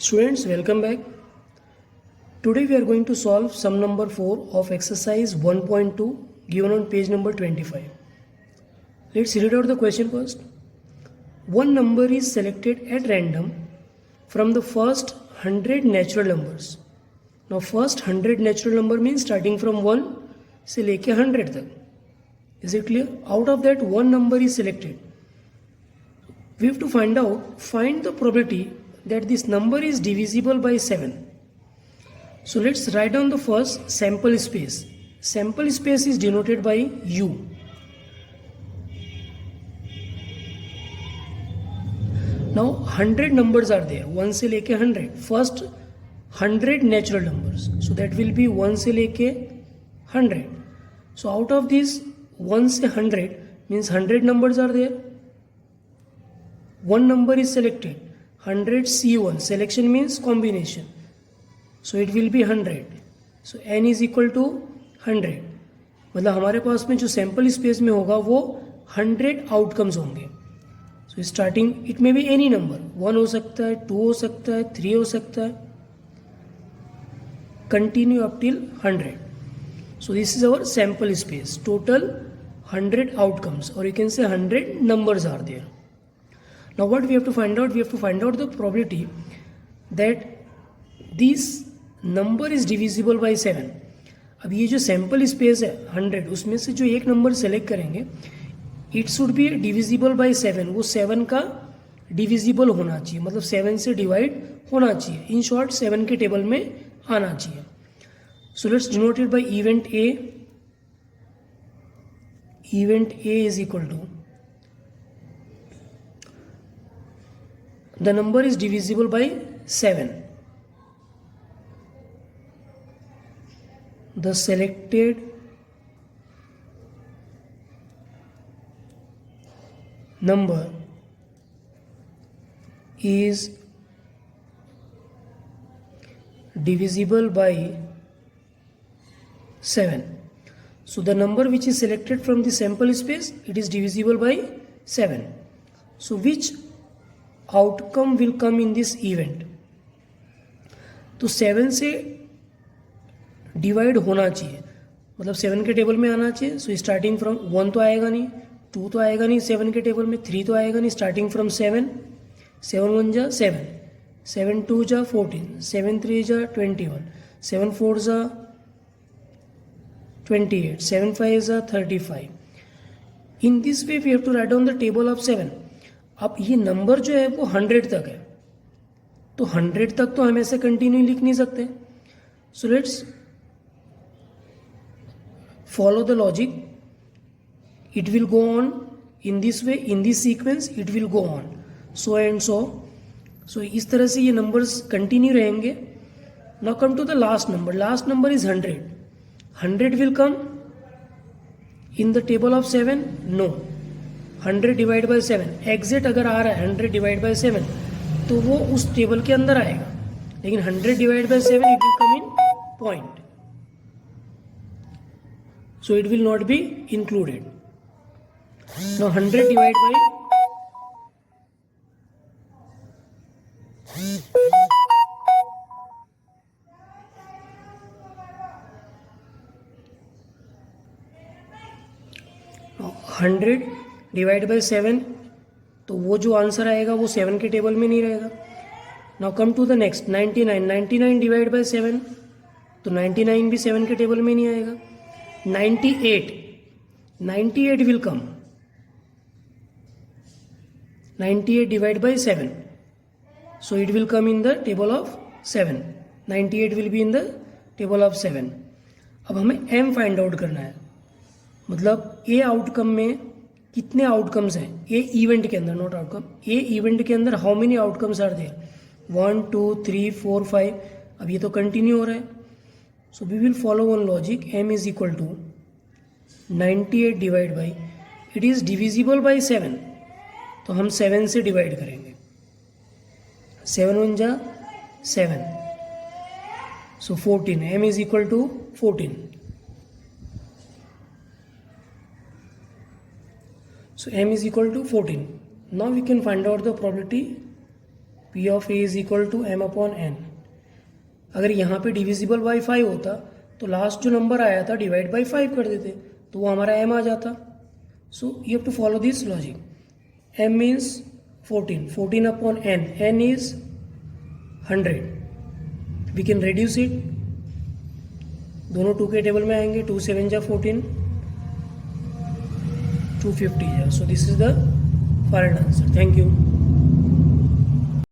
Students, welcome back. Today we are going to solve sum number 4 of exercise 1.2 given on page number 25. Let's read out the question first. One number is selected at random from the first 100 natural numbers. Now first 100 natural number means starting from 1 से लेके 100 तक. Is it clear? Out of that one number is selected. We have to find the probability that this number is divisible by 7. So let's write down the first sample space. Sample space is denoted by U. Now 100 numbers are there, 1 से लेके 100. First 100 natural numbers. So that will be 1 से लेके 100. So out of these 1 से 100 means 100 numbers are there. One number is selected. 100 C1. Selection means combination. So it will be 100. So n is equal to 100. मतलब हमारे पास में जो sample space में होगा वो 100 आउटकम्स होंगे. So starting it may be any number, 1 हो सकता है, 2 हो सकता है, 3 हो सकता है, continue up till 100. So this is our sample space. Total 100 outcomes, or you can say 100 numbers are there. Now what we have to find out? We have to find out the probability that this number is divisible by 7. अब ये जो sample space है 100, उसमें से जो एक number select करेंगे it should be divisible by 7. वो 7 का डिविजिबल होना चाहिए, मतलब 7 से डिवाइड होना चाहिए. इन शॉर्ट 7 के टेबल में आना चाहिए. So let's denote it by event A. Event A is equal to the number is divisible by 7. The selected number is divisible by 7. So the number which is selected from the sample space, it is divisible by 7. So which outcome will come in this event? तो 7 से divide होना चाहिए, मतलब 7 के table में आना चाहिए. So starting from 1 तो आएगा नहीं, 2 तो आएगा नहीं 7 के टेबल में, 3 तो आएगा नहीं. स्टार्टिंग फ्रॉम 7, 7 1 जा 7, 7 2 जा 14, 7 3 जा 21, 7 4 जा 28, 7 5 जा 35. In this way we have to write down the table of 7. अब ये नंबर जो है वो 100 तक है, तो 100 तक तो हम ऐसे कंटिन्यू लिख नहीं सकते. So let's follow the logic. It will go on in this way, in this sequence it will go on, so and so. So इस तरह से ये नंबर्स कंटिन्यू रहेंगे. Now come to the last number. Last number is 100. 100 will come in the table of 7? No. 100 divide by 7 exit अगर आ रहा है 100 divide by 7 तो वो उस टेबल के अंदर आएगा, लेकिन 100 divide by 7 it will come in point, so it will not be included. Now 100 divide by 100 divide by 7, तो वो जो आंसर आएगा वो 7 के टेबल में नहीं रहेगा. Now come to the next 99. 99 divide by 7, तो 99 भी 7 के टेबल में नहीं आएगा. 98, 98 will come. 98 divide by 7, so it will come in the table of 7. 98 will be in the table of 7. अब हमें m फाइंड आउट करना है, मतलब ए आउटकम में कितने आउटकम्स हैं. ए इवेंट के अंदर, नॉट आउटकम. ए इवेंट के अंदर how many outcomes are there? 1 2 3 4 5. अब ये तो कंटिन्यू हो रहा है. So we will follow one logic. M is equal to 98 divide by, it is divisible by 7, तो हम 7 से डिवाइड करेंगे. 7 1 जा 7, so 14. M is equal to 14. So m is equal to 14. Now we can find out the probability P of A is equal to m upon n. अगर यहाँ पे divisible by 5 होता तो लास्ट जो नंबर आया था डिवाइड बाई 5 कर देते तो वो हमारा एम आ जाता। So you have to follow this logic. M means 14 upon n, n is 100। We can reduce it, दोनों 2 के टेबल में आएंगे, 2 7 जा 14, 250 जा। So this is the final answer. Thank you.